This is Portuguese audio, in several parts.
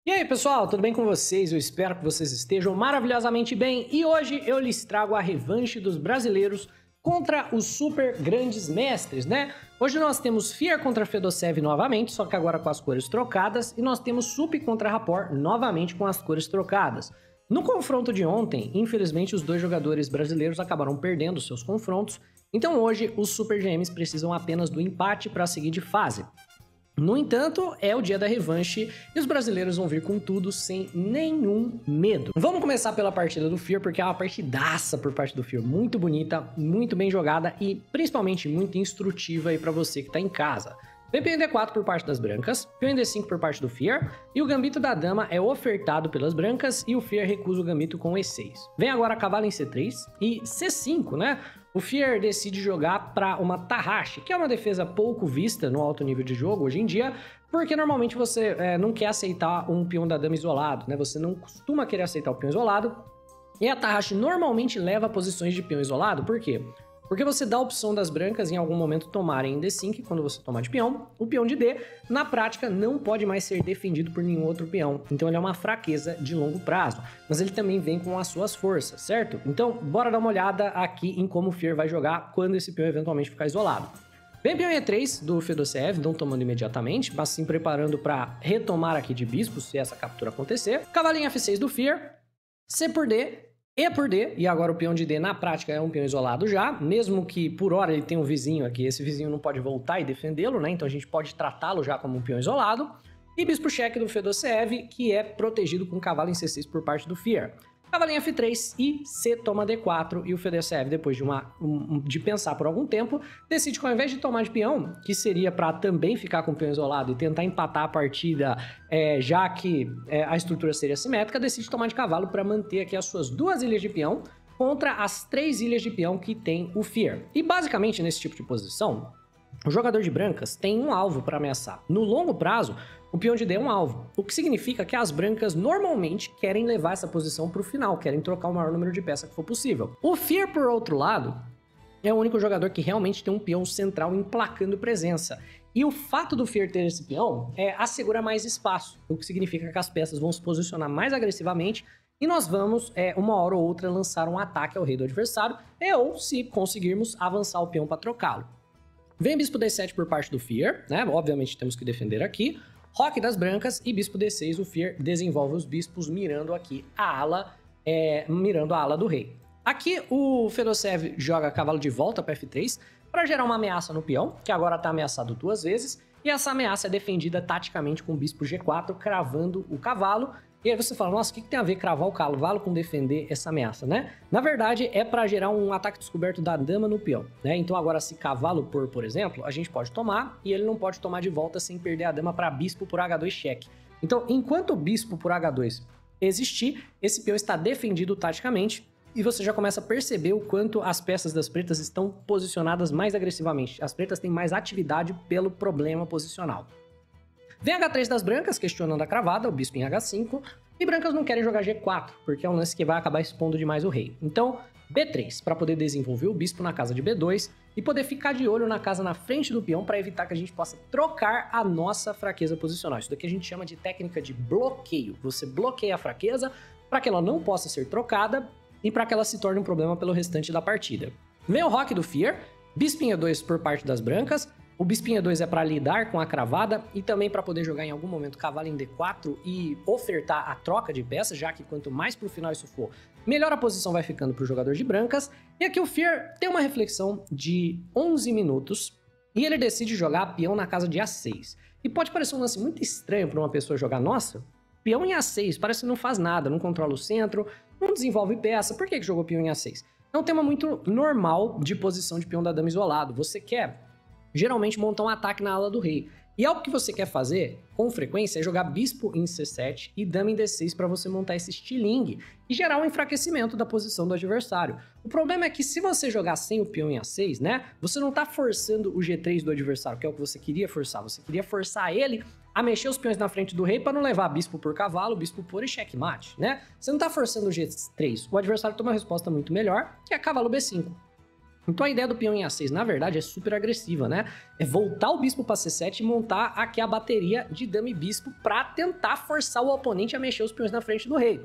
E aí pessoal, tudo bem com vocês? Eu espero que vocês estejam maravilhosamente bem e hoje eu lhes trago a revanche dos brasileiros contra os super grandes mestres, né? Hoje nós temos Fear contra Fedossev novamente, só que agora com as cores trocadas, e nós temos Sup contra Rapor novamente com as cores trocadas. No confronto de ontem, infelizmente os dois jogadores brasileiros acabaram perdendo seus confrontos, então hoje os Super GMs precisam apenas do empate para seguir de fase. No entanto, é o dia da revanche e os brasileiros vão vir com tudo sem nenhum medo. Vamos começar pela partida do Fear, porque é uma partidaça por parte do Fear, muito bonita, muito bem jogada e principalmente muito instrutiva aí para você que tá em casa. Vem peão em D4 por parte das brancas, peão em D5 por parte do Fear, e o gambito da dama é ofertado pelas brancas e o Fear recusa o gambito com E6. Vem agora cavalo em C3 e C5, né? O Fear decide jogar para uma Tarrashi, que é uma defesa pouco vista no alto nível de jogo hoje em dia, porque normalmente você não quer aceitar um peão da dama isolado, né? Você não costuma querer aceitar o peão isolado, e a Tarrashi normalmente leva posições de peão isolado, por quê? Porque você dá a opção das brancas em algum momento tomarem em D5, quando você tomar de peão, o peão de D, na prática, não pode mais ser defendido por nenhum outro peão. Então ele é uma fraqueza de longo prazo, mas ele também vem com as suas forças, certo? Então, bora dar uma olhada aqui em como o Fear vai jogar quando esse peão eventualmente ficar isolado. Vem peão em E3 do Fedossev, não tomando imediatamente, mas sim preparando para retomar aqui de bispo, se essa captura acontecer. Cavalinho F6 do Fear, C por D, E por D, e agora o peão de D na prática é um peão isolado já, mesmo que por hora ele tenha um vizinho aqui, esse vizinho não pode voltar e defendê-lo, né? Então a gente pode tratá-lo já como um peão isolado. E bispo cheque do Fedossev, que é protegido com cavalo em C6 por parte do Fear. Cavalinho F3 e C toma D4, e o Fedossev, depois de pensar por algum tempo, decide que ao invés de tomar de peão, que seria para também ficar com o peão isolado e tentar empatar a partida, já que a estrutura seria simétrica, decide tomar de cavalo para manter aqui as suas duas ilhas de peão contra as 3 ilhas de peão que tem o Fear. E basicamente nesse tipo de posição, o jogador de brancas tem um alvo para ameaçar. No longo prazo, o peão de D é um alvo, o que significa que as brancas normalmente querem levar essa posição para o final, querem trocar o maior número de peças que for possível. O Fear, por outro lado, é o único jogador que realmente tem um peão central emplacando presença. E o fato do Fear ter esse peão assegura mais espaço, o que significa que as peças vão se posicionar mais agressivamente e nós vamos, uma hora ou outra, lançar um ataque ao rei do adversário, ou, se conseguirmos, avançar o peão para trocá-lo. Vem bispo D7 por parte do Fear, né? Obviamente temos que defender aqui. Roque das brancas e bispo D6, o Fear desenvolve os bispos mirando aqui a ala, mirando a ala do rei. Aqui o Fedossev joga cavalo de volta para F3 para gerar uma ameaça no peão, que agora está ameaçado 2 vezes, e essa ameaça é defendida taticamente com o bispo G4, cravando o cavalo. E aí você fala, nossa, o que tem a ver cravar o cavalo com defender essa ameaça, né? Na verdade, é para gerar um ataque descoberto da dama no peão, né? Então agora, se cavalo por exemplo, a gente pode tomar e ele não pode tomar de volta sem perder a dama para bispo por H2 cheque. Então, enquanto o bispo por H2 existir, esse peão está defendido taticamente e você já começa a perceber o quanto as peças das pretas estão posicionadas mais agressivamente. As pretas têm mais atividade pelo problema posicional. Vem H3 das brancas, questionando a cravada, o bispo em H5, e brancas não querem jogar G4, porque é um lance que vai acabar expondo demais o rei. Então, B3, para poder desenvolver o bispo na casa de B2 e poder ficar de olho na casa na frente do peão para evitar que a gente possa trocar a nossa fraqueza posicional. Isso daqui a gente chama de técnica de bloqueio. Você bloqueia a fraqueza para que ela não possa ser trocada e para que ela se torne um problema pelo restante da partida. Vem o roque do Fear, bispo em E2 por parte das brancas. O bispo em E2 é para lidar com a cravada e também para poder jogar em algum momento cavalo em D4 e ofertar a troca de peças, já que quanto mais pro final isso for, melhor a posição vai ficando pro jogador de brancas. E aqui o Fear tem uma reflexão de 11 minutos e ele decide jogar peão na casa de A6. E pode parecer um lance muito estranho para uma pessoa jogar, nossa, peão em A6, parece que não faz nada, não controla o centro, não desenvolve peça, por que jogou peão em A6? É um tema muito normal de posição de peão da dama isolado, você quer geralmente montar um ataque na ala do rei. E algo que você quer fazer, com frequência, é jogar bispo em C7 e dama em D6 para você montar esse estilingue e gerar um enfraquecimento da posição do adversário. O problema é que se você jogar sem o peão em A6, né, você não tá forçando o G3 do adversário, que é o que você queria forçar. Você queria forçar ele a mexer os peões na frente do rei para não levar bispo por cavalo, bispo por e checkmate, né? Você não tá forçando o G3. O adversário toma uma resposta muito melhor, que é cavalo B5. Então a ideia do peão em A6, na verdade, é super agressiva, né? É voltar o bispo para C7 e montar aqui a bateria de dama e bispo para tentar forçar o oponente a mexer os peões na frente do rei.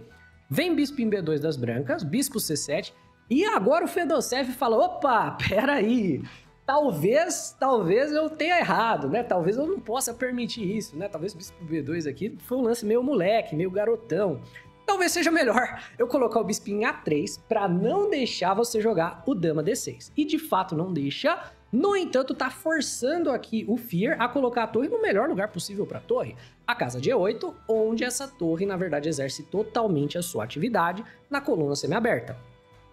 Vem bispo em B2 das brancas, bispo C7, e agora o Fedosev fala, opa, peraí, talvez eu tenha errado, né? Talvez eu não possa permitir isso, né? Talvez o bispo B2 aqui foi um lance meio moleque, meio garotão. Talvez seja melhor eu colocar o bispo em A3 para não deixar você jogar o dama D6. E de fato não deixa, no entanto tá forçando aqui o Fear a colocar a torre no melhor lugar possível para a torre. A casa de E8, onde essa torre na verdade exerce totalmente a sua atividade na coluna semiaberta.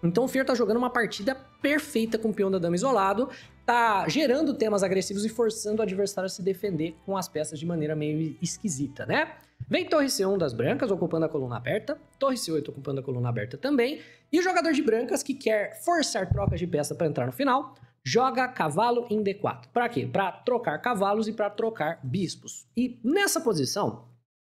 Então o Fear tá jogando uma partida perfeita com o peão da dama isolado, tá gerando temas agressivos e forçando o adversário a se defender com as peças de maneira meio esquisita, né? Vem torre C1 das brancas, ocupando a coluna aberta, torre C8 ocupando a coluna aberta também, e o jogador de brancas que quer forçar trocas de peça para entrar no final, joga cavalo em D4. Para quê? Para trocar cavalos e para trocar bispos. E nessa posição,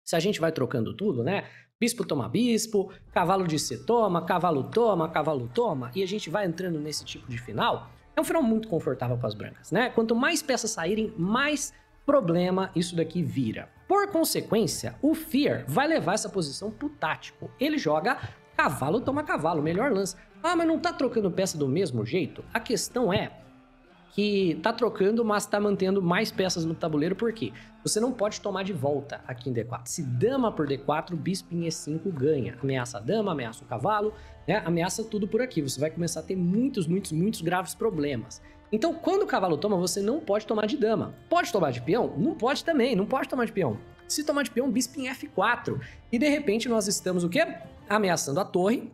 se a gente vai trocando tudo, né? Bispo toma bispo, cavalo de C toma, cavalo toma, e a gente vai entrando nesse tipo de final, é um final muito confortável para as brancas, né? Quanto mais peças saírem, mais problema isso daqui vira. Por consequência, o Fear vai levar essa posição pro tático. Ele joga cavalo toma cavalo, melhor lance. Ah, mas não tá trocando peça do mesmo jeito? A questão é que tá trocando, mas tá mantendo mais peças no tabuleiro, por quê? Você não pode tomar de volta aqui em D4. Se dama por D4, bispo em E5 ganha. Ameaça a dama, ameaça o cavalo, né? Ameaça tudo por aqui. Você vai começar a ter muitos graves problemas. Então, quando o cavalo toma, você não pode tomar de dama. Pode tomar de peão? Não pode também, não pode tomar de peão. Se tomar de peão, bispo em F4. E de repente nós estamos o quê? Ameaçando a torre,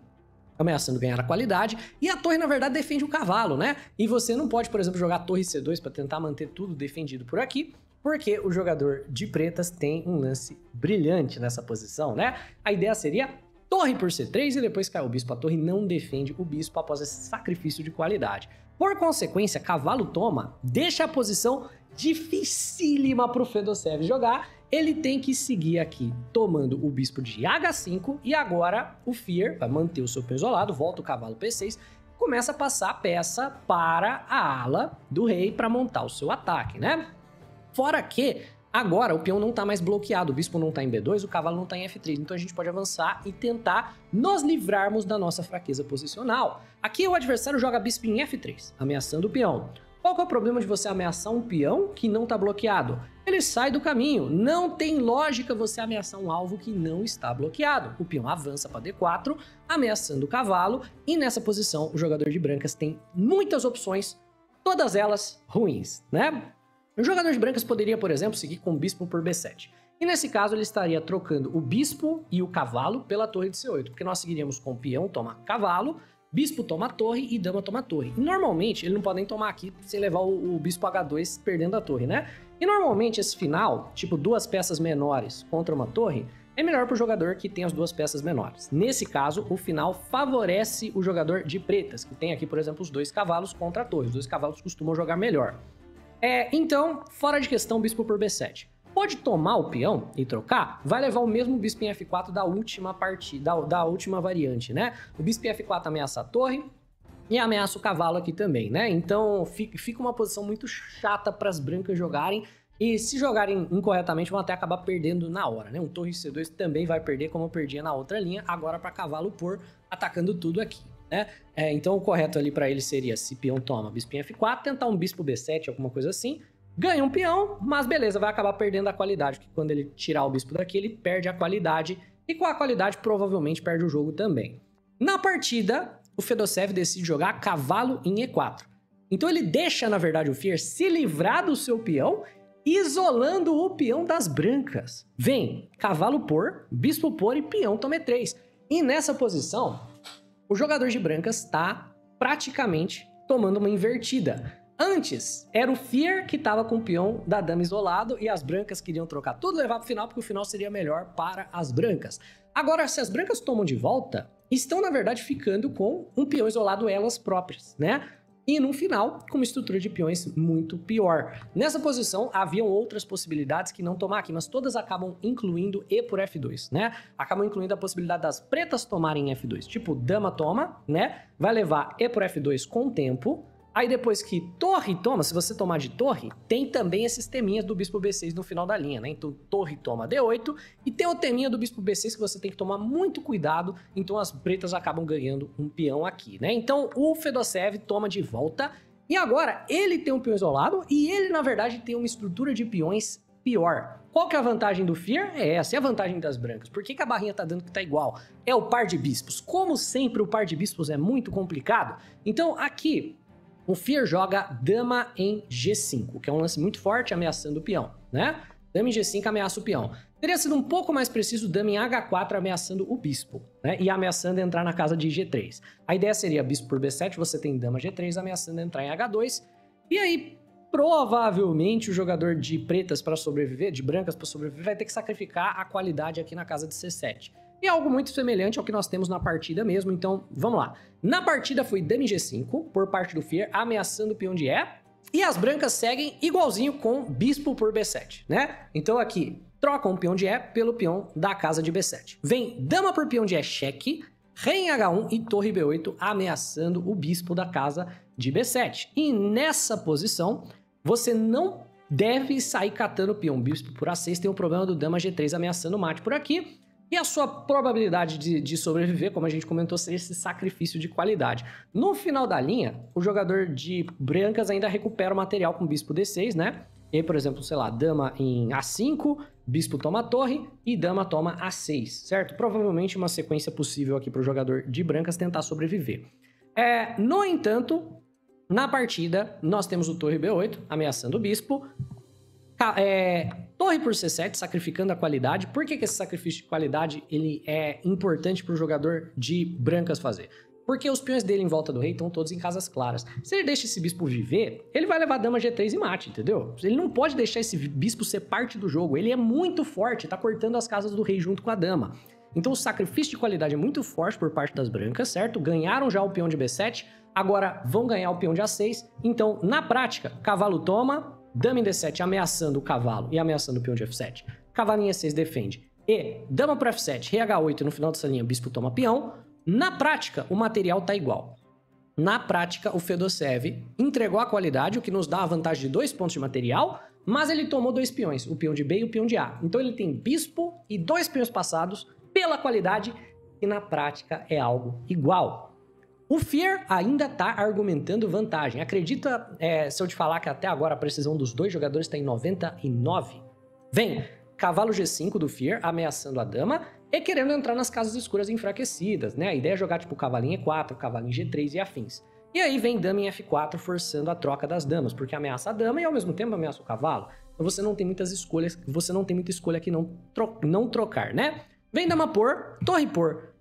ameaçando ganhar a qualidade, e a torre, na verdade, defende o cavalo, né? E você não pode, por exemplo, jogar a torre C2 para tentar manter tudo defendido por aqui, porque o jogador de pretas tem um lance brilhante nessa posição, né? A ideia seria torre por C3 e depois cai o bispo. A torre não defende o bispo após esse sacrifício de qualidade. Por consequência, cavalo toma, deixa a posição dificílima para o Fedosev jogar. Ele tem que seguir aqui tomando o bispo de H5 e agora o Fear vai manter o seu peão isolado, volta o cavalo P6, começa a passar a peça para a ala do rei para montar o seu ataque, né? Fora que agora o peão não está mais bloqueado, o bispo não está em B2, o cavalo não está em F3, então a gente pode avançar e tentar nos livrarmos da nossa fraqueza posicional. Aqui o adversário joga bispo em F3, ameaçando o peão. Qual que é o problema de você ameaçar um peão que não está bloqueado? Ele sai do caminho. Não tem lógica você ameaçar um alvo que não está bloqueado. O peão avança para D4, ameaçando o cavalo, e nessa posição o jogador de brancas tem muitas opções, todas elas ruins, né? O jogador de brancas poderia, por exemplo, seguir com o bispo por B7. E nesse caso ele estaria trocando o bispo e o cavalo pela torre de C8, porque nós seguiríamos com o peão toma cavalo, bispo toma torre e dama toma torre. E normalmente, ele não pode nem tomar aqui sem levar o bispo H2 perdendo a torre, né? E normalmente esse final, tipo duas peças menores contra uma torre, é melhor para o jogador que tem as duas peças menores. Nesse caso, o final favorece o jogador de pretas, que tem aqui, por exemplo, os dois cavalos contra a torre. Os dois cavalos costumam jogar melhor. Então, fora de questão, bispo por B7. Pode tomar o peão e trocar, vai levar o mesmo bispo em F4 da última partida, da última variante, né? O bispo em F4 ameaça a torre e ameaça o cavalo aqui também, né? Então fica uma posição muito chata para as brancas jogarem, e se jogarem incorretamente vão até acabar perdendo na hora, né? Um torre C2 também vai perder como eu perdia na outra linha, agora para cavalo por atacando tudo aqui, né? Então o correto ali para ele seria, se peão toma, bispo em F4, tentar um bispo B7, alguma coisa assim. Ganha um peão, mas beleza, vai acabar perdendo a qualidade, porque quando ele tirar o bispo daqui, ele perde a qualidade, e com a qualidade provavelmente perde o jogo também. Na partida, o Fedosev decide jogar cavalo em E4. Então ele deixa, na verdade, o Fear se livrar do seu peão, isolando o peão das brancas. Vem cavalo por, bispo por e peão toma E3. E nessa posição, o jogador de brancas está praticamente tomando uma invertida. Antes, era o Fear que estava com o peão da dama isolado e as brancas queriam trocar tudo e levar para o final, porque o final seria melhor para as brancas. Agora, se as brancas tomam de volta, estão, na verdade, ficando com um peão isolado elas próprias, né? E no final, com uma estrutura de peões muito pior. Nessa posição, haviam outras possibilidades que não tomar aqui, mas todas acabam incluindo E por F2, né? Acabam incluindo a possibilidade das pretas tomarem F2. Tipo, dama toma, né? Vai levar E por F2 com o tempo. Aí depois que torre toma, se você tomar de torre, tem também esses teminhas do bispo B6 no final da linha, né? Então torre toma D8 e tem o teminha do bispo B6 que você tem que tomar muito cuidado, então as pretas acabam ganhando um peão aqui, né? Então o Fedosev toma de volta e agora ele tem um peão isolado e ele na verdade tem uma estrutura de peões pior. Qual que é a vantagem do Fear? É essa, é a vantagem das brancas. Por que a barrinha tá dando que tá igual? É o par de bispos. Como sempre o par de bispos é muito complicado, então aqui o Fear joga dama em G5, que é um lance muito forte ameaçando o peão, né? Dama em G5 ameaça o peão. Teria sido um pouco mais preciso dama em H4 ameaçando o bispo, né? E ameaçando entrar na casa de G3. A ideia seria bispo por B7, você tem dama G3 ameaçando entrar em H2. E aí, provavelmente, o jogador de pretas para sobreviver, de brancas para sobreviver, vai ter que sacrificar a qualidade aqui na casa de C7. E é algo muito semelhante ao que nós temos na partida mesmo, então vamos lá. Na partida foi dama em G5, por parte do Fear, ameaçando o peão de E. E as brancas seguem igualzinho com bispo por B7, né? Então aqui, trocam o peão de E pelo peão da casa de B7. Vem dama por peão de E, cheque, rei em H1 e torre B8, ameaçando o bispo da casa de B7. E nessa posição, você não deve sair catando o peão. Bispo por A6 tem o problema do dama G3 ameaçando o mate por aqui. E a sua probabilidade de sobreviver, como a gente comentou, seria esse sacrifício de qualidade. No final da linha, o jogador de brancas ainda recupera o material com bispo D6, né? E aí, por exemplo, sei lá, dama em A5, bispo toma a torre e dama toma A6, certo? Provavelmente uma sequência possível aqui para o jogador de brancas tentar sobreviver. No entanto, na partida, nós temos o torre B8 ameaçando o bispo. Torre por C7, sacrificando a qualidade. Por que esse sacrifício de qualidade ele é importante para o jogador de brancas fazer? Porque os peões dele em volta do rei estão todos em casas claras. Se ele deixa esse bispo viver, ele vai levar dama G3 e mate, entendeu? Ele não pode deixar esse bispo ser parte do jogo. Ele é muito forte, tá cortando as casas do rei junto com a dama. Então o sacrifício de qualidade é muito forte por parte das brancas, certo? Ganharam já o peão de B7, agora vão ganhar o peão de A6. Então, na prática, cavalo toma, dama em D7 ameaçando o cavalo e ameaçando o peão de F7. Cavalo em E6 defende. E dama para F7, rei H8 e no final dessa linha bispo toma peão. Na prática, o material tá igual. Na prática, o Fedosev entregou a qualidade, o que nos dá a vantagem de 2 pontos de material, mas ele tomou 2 peões, o peão de B e o peão de A. Então ele tem bispo e 2 peões passados pela qualidade, e na prática é algo igual. O Fear ainda está argumentando vantagem. Acredita se eu te falar que até agora a precisão dos dois jogadores está em 99? Vem, cavalo G5 do Fear ameaçando a dama e querendo entrar nas casas escuras enfraquecidas, né? A ideia é jogar tipo cavalinho E4, cavalinho G3 e afins. E aí vem dama em F4 forçando a troca das damas, porque ameaça a dama e ao mesmo tempo ameaça o cavalo. Então você não tem muitas escolhas, você não tem muita escolha aqui não trocar, né? Vem dama por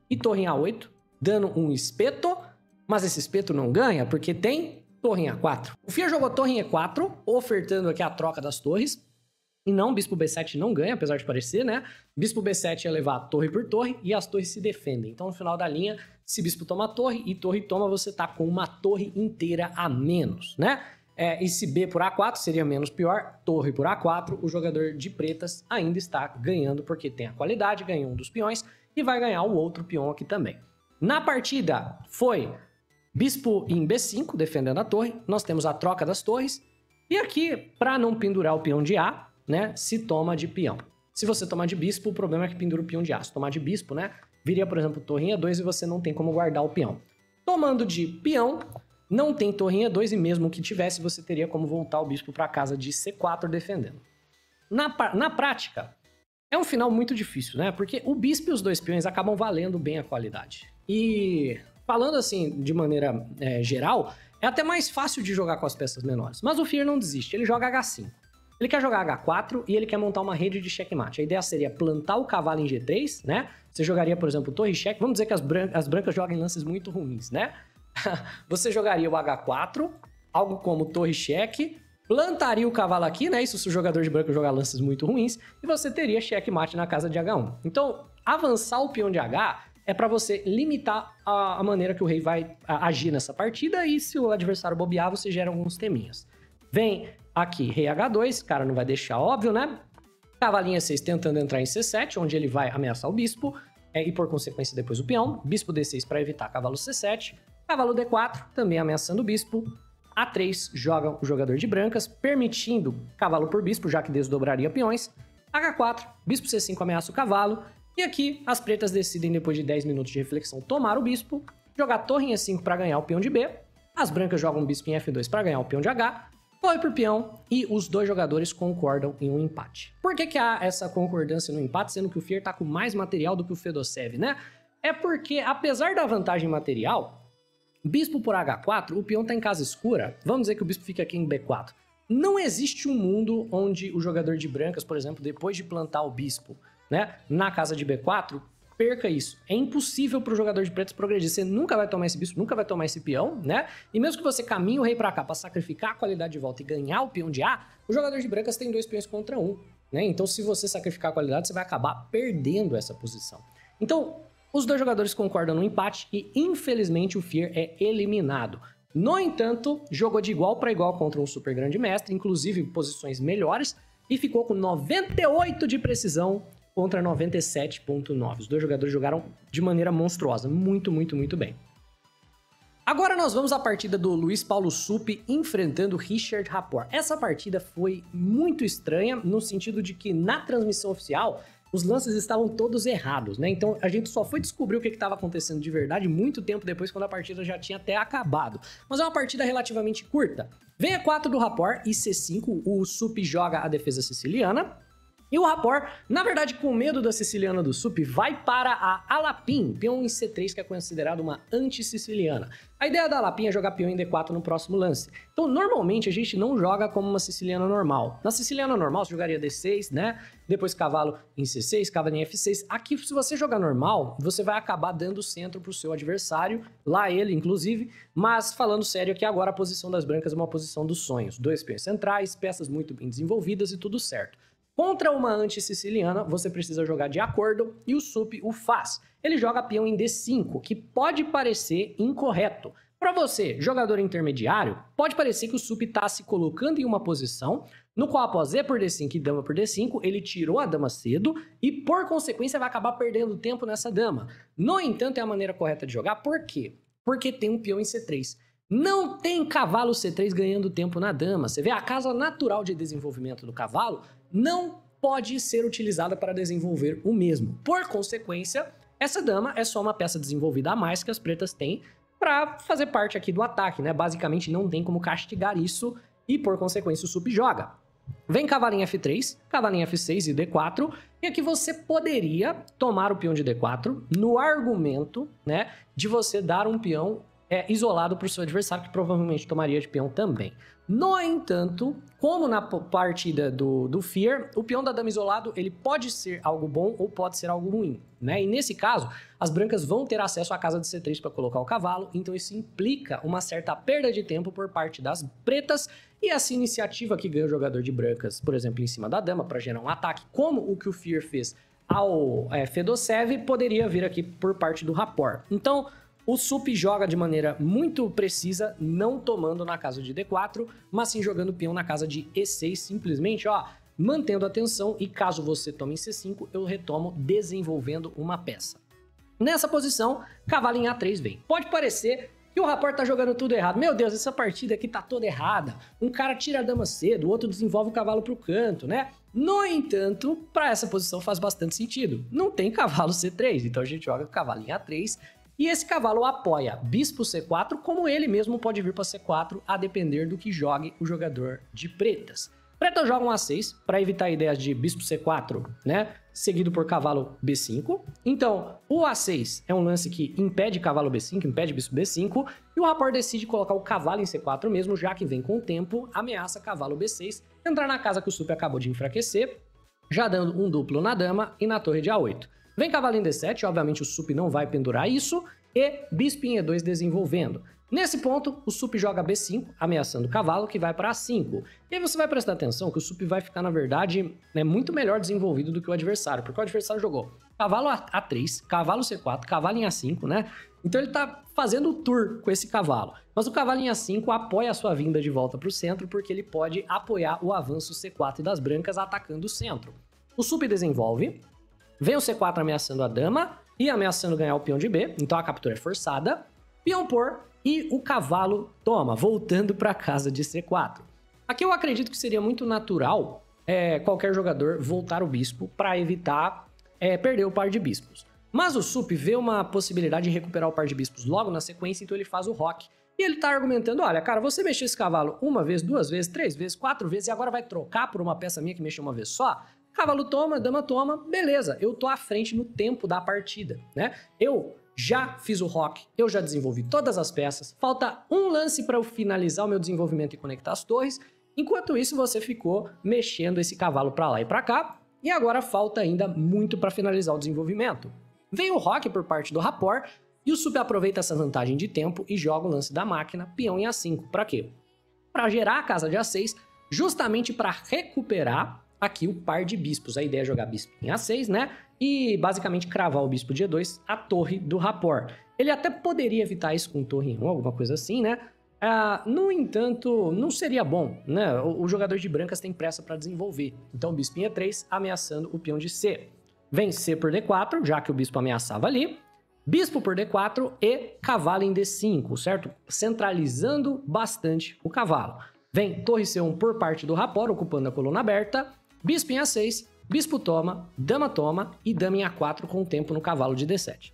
e torre em A8, dando um espeto. Mas esse espeto não ganha porque tem torre em A4. O Fear jogou torre em E4, ofertando aqui a troca das torres. E não, bispo B7 não ganha, apesar de parecer, né? Bispo B7 ia levar torre por torre e as torres se defendem. Então, no final da linha, se bispo toma torre e torre toma, você tá com uma torre inteira a menos, né? E se B por A4 seria menos pior, torre por A4, o jogador de pretas ainda está ganhando porque tem a qualidade, ganhou um dos peões e vai ganhar o outro peão aqui também. Na partida foi bispo em B5, defendendo a torre. Nós temos a troca das torres. E aqui, para não pendurar o peão de A, né, se toma de peão. Se você tomar de bispo, o problema é que pendura o peão de A. Se tomar de bispo, né, viria, por exemplo, torre em E2 e você não tem como guardar o peão. Tomando de peão, não tem torre em E2 e mesmo que tivesse, você teria como voltar o bispo para a casa de C4 defendendo. Na prática, é um final muito difícil, né, porque o bispo e os dois peões acabam valendo bem a qualidade. E falando assim, de maneira geral, é até mais fácil de jogar com as peças menores. Mas o Fear não desiste, ele joga H5. Ele quer jogar H4 e ele quer montar uma rede de checkmate. A ideia seria plantar o cavalo em G3, né? Você jogaria, por exemplo, torre cheque. Vamos dizer que as brancas jogam em lances muito ruins, né? Você jogaria o H4, algo como torre cheque, plantaria o cavalo aqui, né? Isso se o jogador de branco jogar lances muito ruins, e você teria checkmate na casa de H1. Então, avançar o peão de H é para você limitar a maneira que o rei vai agir nessa partida, e se o adversário bobear, você gera alguns teminhas. Vem aqui, rei H2, cara não vai deixar, óbvio, né? Cavalinho E6 tentando entrar em C7, onde ele vai ameaçar o bispo, e por consequência depois o peão. Bispo D6 para evitar cavalo C7. Cavalo D4, também ameaçando o bispo. A3 joga o jogador de brancas, permitindo cavalo por bispo, já que desdobraria peões. H4, bispo C5 ameaça o cavalo. E aqui as pretas decidem, depois de 10 minutos de reflexão, tomar o bispo, jogar torre em E5 para ganhar o peão de B. As brancas jogam bispo em F2 para ganhar o peão de H. Torre por peão e os dois jogadores concordam em um empate. Por que há essa concordância no empate, sendo que o Fier tá com mais material do que o Fedosev, né? É porque, apesar da vantagem material, bispo por H4, o peão tá em casa escura, vamos dizer que o bispo fica aqui em B4. Não existe um mundo onde o jogador de brancas, por exemplo, depois de plantar o bispo, né, na casa de B4, perca isso. É impossível para o jogador de pretos progredir. Você nunca vai tomar esse bispo, nunca vai tomar esse peão, né? E mesmo que você caminhe o rei para cá para sacrificar a qualidade de volta e ganhar o peão de A, o jogador de brancas tem 2 peões contra 1, né? Então, se você sacrificar a qualidade, você vai acabar perdendo essa posição. Então, os dois jogadores concordam no empate e, infelizmente, o Fier é eliminado. No entanto, jogou de igual para igual contra um super grande mestre, inclusive posições melhores, e ficou com 98 de precisão contra 97.9. Os dois jogadores jogaram de maneira monstruosa, muito bem. Agora nós vamos à partida do Luiz Paulo Suppe enfrentando Richard Rapport. Essa partida foi muito estranha, no sentido de que na transmissão oficial os lances estavam todos errados, né? Então a gente só foi descobrir o que estava acontecendo de verdade muito tempo depois, quando a partida já tinha até acabado. Mas é uma partida relativamente curta. Vem E4 do Rapport e C5, o Suppe joga a defesa siciliana. E o Rapport, na verdade, com medo da siciliana do Suppe, vai para a Alapim, peão em C3, que é considerado uma anti-siciliana. A ideia da Alapim é jogar peão em D4 no próximo lance. Então, normalmente, a gente não joga como uma siciliana normal. Na siciliana normal, você jogaria D6, né? Depois cavalo em C6, cavalo em F6. Aqui, se você jogar normal, você vai acabar dando centro para o seu adversário, lá ele, inclusive. Mas, falando sério aqui agora, a posição das brancas é uma posição dos sonhos. 2 peões centrais, peças muito bem desenvolvidas e tudo certo. Contra uma anti-siciliana, você precisa jogar de acordo e o Suppe o faz. Ele joga peão em D5, que pode parecer incorreto. Para você, jogador intermediário, pode parecer que o Suppe está se colocando em uma posição no qual após E por D5 e dama por D5, ele tirou a dama cedo e, por consequência, vai acabar perdendo tempo nessa dama. No entanto, é a maneira correta de jogar. Por quê? Porque tem um peão em C3. Não tem cavalo C3 ganhando tempo na dama. Você vê, a casa natural de desenvolvimento do cavalo não pode ser utilizada para desenvolver o mesmo. Por consequência, essa dama é só uma peça desenvolvida a mais que as pretas têm para fazer parte aqui do ataque, né? Basicamente não tem como castigar isso e, por consequência, o Suppe joga. Vem cavalinho F3, cavalinho F6 e D4, e aqui você poderia tomar o peão de D4 no argumento, né, de você dar um peão isolado para o seu adversário, que provavelmente tomaria de peão também. No entanto, como na partida do Fier, o peão da dama isolado ele pode ser algo bom ou pode ser algo ruim, né? E nesse caso, as brancas vão ter acesso à casa de C3 para colocar o cavalo, então isso implica uma certa perda de tempo por parte das pretas, e essa iniciativa que ganha o jogador de brancas, por exemplo, em cima da dama, para gerar um ataque, como o que o Fier fez ao Fedosev, poderia vir aqui por parte do Rapport. Então, o Suppe joga de maneira muito precisa, não tomando na casa de D4, mas sim jogando peão na casa de E6, simplesmente, ó, mantendo a tensão, e caso você tome em C5, eu retomo desenvolvendo uma peça. Nessa posição, cavalo em A3 vem. Pode parecer que o Rapport tá jogando tudo errado. Meu Deus, essa partida aqui tá toda errada. Um cara tira a dama cedo, o outro desenvolve o cavalo pro canto, né? No entanto, para essa posição faz bastante sentido. Não tem cavalo C3, então a gente joga com cavalo em A3, e esse cavalo apoia bispo C4, como ele mesmo pode vir para C4, a depender do que jogue o jogador de pretas. Pretas jogam A6 para evitar ideias de bispo C4, né? Seguido por cavalo B5. Então, o A6 é um lance que impede cavalo B5, impede bispo B5, e o Rapport decide colocar o cavalo em C4 mesmo, já que vem com o tempo, ameaça cavalo B6, entrar na casa que o Suppe acabou de enfraquecer, já dando um duplo na dama e na torre de A8. Vem cavalo em D7, obviamente o Suppe não vai pendurar isso, e bispo em E2 desenvolvendo. Nesse ponto, o Suppe joga B5, ameaçando o cavalo, que vai para A5. E aí você vai prestar atenção que o Suppe vai ficar, na verdade, muito melhor desenvolvido do que o adversário, porque o adversário jogou cavalo A3, cavalo C4, cavalo em A5, né? Então ele tá fazendo o tour com esse cavalo. Mas o cavalo em A5 apoia a sua vinda de volta para o centro, porque ele pode apoiar o avanço C4 das brancas atacando o centro. O Suppe desenvolve, vem o C4 ameaçando a dama e ameaçando ganhar o peão de B, então a captura é forçada. peão por e o cavalo toma, voltando para casa de C4. Aqui eu acredito que seria muito natural qualquer jogador voltar o bispo para evitar perder o par de bispos. Mas o Sup vê uma possibilidade de recuperar o par de bispos logo na sequência, então ele faz o roque. E ele tá argumentando, olha, cara, você mexeu esse cavalo uma vez, duas vezes, três vezes, quatro vezes, e agora vai trocar por uma peça minha que mexeu uma vez só? Cavalo toma, dama toma, beleza, eu tô à frente no tempo da partida, né? Eu já fiz o rock, eu já desenvolvi todas as peças, falta um lance para eu finalizar o meu desenvolvimento e conectar as torres, enquanto isso você ficou mexendo esse cavalo para lá e para cá, e agora falta ainda muito para finalizar o desenvolvimento. Vem o rock por parte do Rapport, e o Sup aproveita essa vantagem de tempo e joga o lance da máquina, peão em A5. Para quê? Para gerar a casa de A6, justamente para recuperar aqui o par de bispos. A ideia é jogar bispo em A6, né? E basicamente cravar o bispo de E2, a torre do Rapport. Ele até poderia evitar isso com torre em 1, alguma coisa assim, né? No entanto, não seria bom, né? O jogador de brancas tem pressa para desenvolver. Então, bispo em E3, ameaçando o peão de C. Vem C por D4, já que o bispo ameaçava ali. Bispo por D4 e cavalo em D5, certo? Centralizando bastante o cavalo. Vem torre C1 por parte do Rapport, ocupando a coluna aberta. Bispo em A6, bispo toma e dama em A4 com o tempo no cavalo de D7.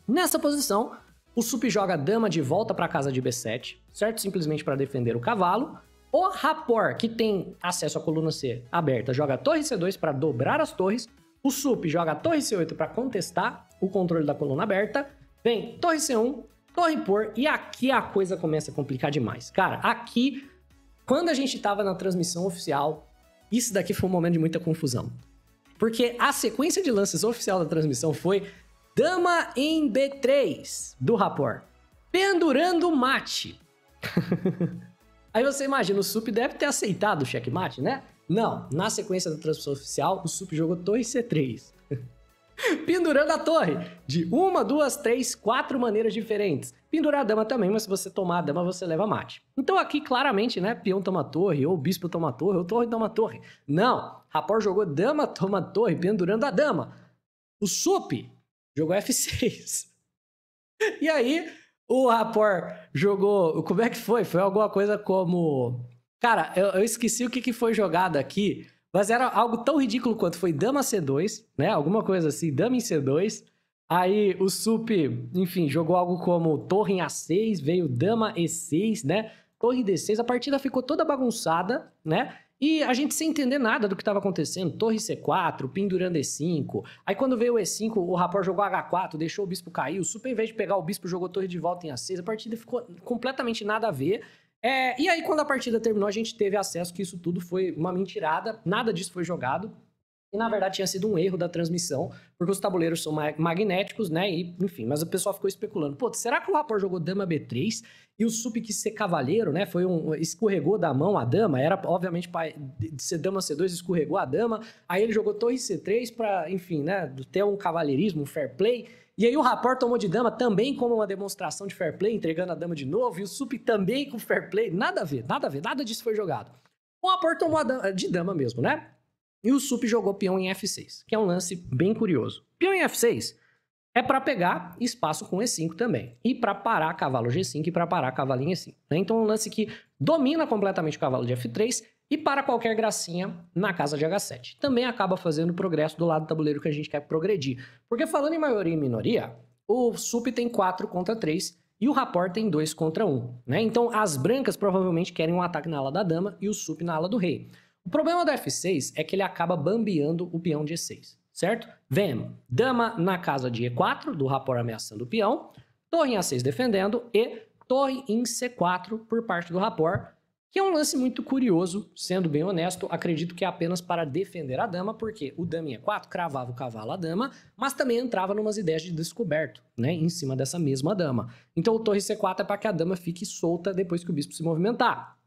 Nessa posição, o Sup joga dama de volta para a casa de B7, certo? Simplesmente para defender o cavalo. O Rapport, que tem acesso à coluna C aberta, joga torre C2 para dobrar as torres. O Sup joga torre C8 para contestar o controle da coluna aberta. Vem torre C1, torre por, e aqui a coisa começa a complicar demais. Cara, aqui, quando a gente tava na transmissão oficial, isso daqui foi um momento de muita confusão. Porque a sequência de lances oficial da transmissão foi dama em B3 do Rapport, pendurando o mate. Aí você imagina, o Sup deve ter aceitado o checkmate, né? Não, na sequência da transmissão oficial, o Sup jogou torre C3. Pendurando a torre de 1, 2, 3, 4 maneiras diferentes. Pendurar a dama também, mas se você tomar a dama, você leva mate. Então aqui, claramente, né, peão toma torre, ou bispo toma torre, ou torre toma torre. Não, Rapport jogou dama toma torre, pendurando a dama. O Sup jogou F6. E aí, o Rapport jogou... Como é que foi? Foi alguma coisa como... Cara, eu esqueci o que foi jogado aqui, mas era algo tão ridículo quanto foi dama C2, né? Alguma coisa assim, dama em C2. Aí o Sup, enfim, jogou algo como torre em A6, veio dama E6, né? Torre D6, a partida ficou toda bagunçada, né? E a gente sem entender nada do que estava acontecendo. Torre C4, pendurando E5. Aí quando veio o E5, o Rapport jogou H4, deixou o bispo cair. O Sup, em vez de pegar o bispo, jogou torre de volta em A6. A partida ficou completamente nada a ver. E aí, quando a partida terminou, a gente teve acesso que isso tudo foi uma mentirada, nada disso foi jogado, e na verdade tinha sido um erro da transmissão, porque os tabuleiros são magnéticos, né, e enfim, mas o pessoal ficou especulando, pô, será que o Rapport jogou dama B3 e o Sup quis ser cavaleiro, né, escorregou da mão a dama, era obviamente para ser dama C2, escorregou a dama, aí ele jogou torre C3 para, enfim, né, ter um cavalheirismo, um fair play. E aí o Rapport tomou de dama também como uma demonstração de fair play, entregando a dama de novo, e o Sup também com fair play, nada a ver, nada disso foi jogado. O Rapport tomou de dama mesmo, né? E o Sup jogou peão em F6, que é um lance bem curioso. Peão em F6 é para pegar espaço com E5 também, e para parar cavalo G5 e para parar cavalinho E5. Né? Então é um lance que domina completamente o cavalo de F3 e para qualquer gracinha na casa de H7. Também acaba fazendo progresso do lado do tabuleiro que a gente quer progredir. Porque falando em maioria e minoria, o Sup tem 4 contra 3 e o Rapport tem 2 contra 1. Né? Então as brancas provavelmente querem um ataque na ala da dama e o Sup na ala do rei. O problema do F6 é que ele acaba bambeando o peão de E6, certo? Vemos, dama na casa de E4, do Rapport ameaçando o peão, torre em A6 defendendo e torre em C4 por parte do Rapport, que é um lance muito curioso, sendo bem honesto, acredito que é apenas para defender a dama, porque o dama em E4 cravava o cavalo à dama, mas também entrava em umas ideias de descoberto, né, em cima dessa mesma dama. Então o torre C4 é para que a dama fique solta depois que o bispo se movimentar.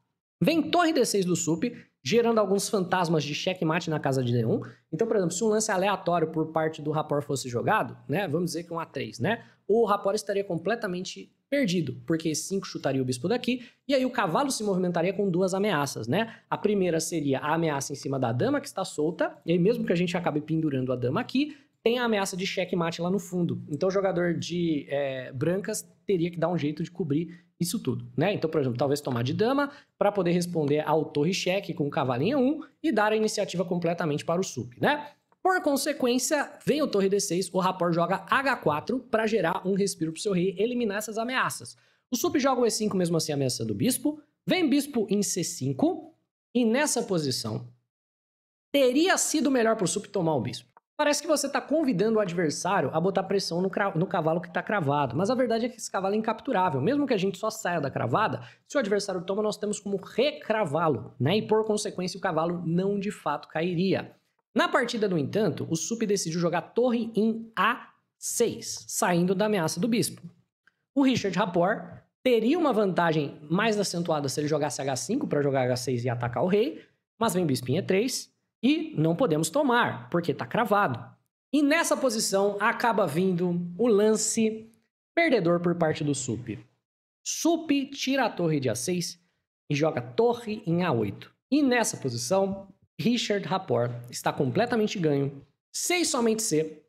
Vem torre D6 do Sup, gerando alguns fantasmas de checkmate na casa de D1. Então, por exemplo, se um lance aleatório por parte do Rapport fosse jogado, né, vamos dizer que um A3, né, o Rapport estaria completamente perdido, porque E5 chutaria o bispo daqui, e aí o cavalo se movimentaria com 2 ameaças, né? A primeira seria a ameaça em cima da dama que está solta, e aí mesmo que a gente acabe pendurando a dama aqui, tem a ameaça de checkmate lá no fundo. Então o jogador de brancas teria que dar um jeito de cobrir isso tudo, né? Então, por exemplo, talvez tomar de dama para poder responder ao torre cheque com o cavalinho 1 e dar a iniciativa completamente para o sup, né? Por consequência, vem o torre D6, o Rapport joga H4 para gerar um respiro para o seu rei eliminar essas ameaças. O sup joga o E5 mesmo assim ameaçando o bispo, vem bispo em C5 e nessa posição teria sido melhor para o sup tomar o bispo. Parece que você está convidando o adversário a botar pressão no cavalo que está cravado, mas a verdade é que esse cavalo é incapturável. Mesmo que a gente só saia da cravada, se o adversário toma, nós temos como recravá-lo, né? E por consequência o cavalo não de fato cairia. Na partida, no entanto, o sup decidiu jogar torre em A6, saindo da ameaça do bispo. O Richard Rapport teria uma vantagem mais acentuada se ele jogasse H5 para jogar H6 e atacar o rei, mas vem bispo em E3 e não podemos tomar, porque está cravado. E nessa posição acaba vindo o lance perdedor por parte do sup. Sup tira a torre de A6 e joga torre em A8. E nessa posição, Richard Rapport está completamente ganho. C e somente C,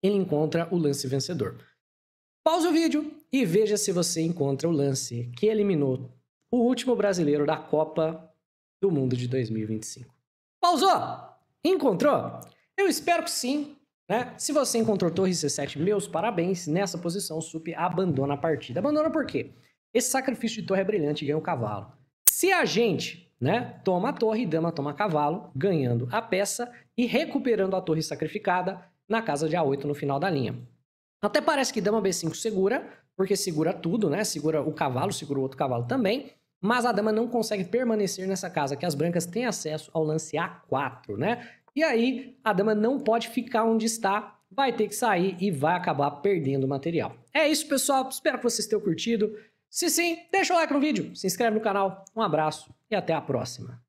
ele encontra o lance vencedor. Pause o vídeo e veja se você encontra o lance que eliminou o último brasileiro da Copa do Mundo de 2025. Pausou? Encontrou? Eu espero que sim, né? Se você encontrou torre C7, meus parabéns. Nessa posição, o sup abandona a partida. Abandona por quê? Esse sacrifício de torre é brilhante e ganha o cavalo. Se a gente, né, toma a torre, dama toma cavalo, ganhando a peça e recuperando a torre sacrificada na casa de A8 no final da linha. Até parece que dama B5 segura, porque segura tudo, né? Segura o cavalo, segura o outro cavalo também. Mas a dama não consegue permanecer nessa casa, que as brancas têm acesso ao lance A4, né? E aí, a dama não pode ficar onde está, vai ter que sair e vai acabar perdendo o material. É isso, pessoal. Espero que vocês tenham curtido. Se sim, deixa o like no vídeo, se inscreve no canal. Um abraço e até a próxima.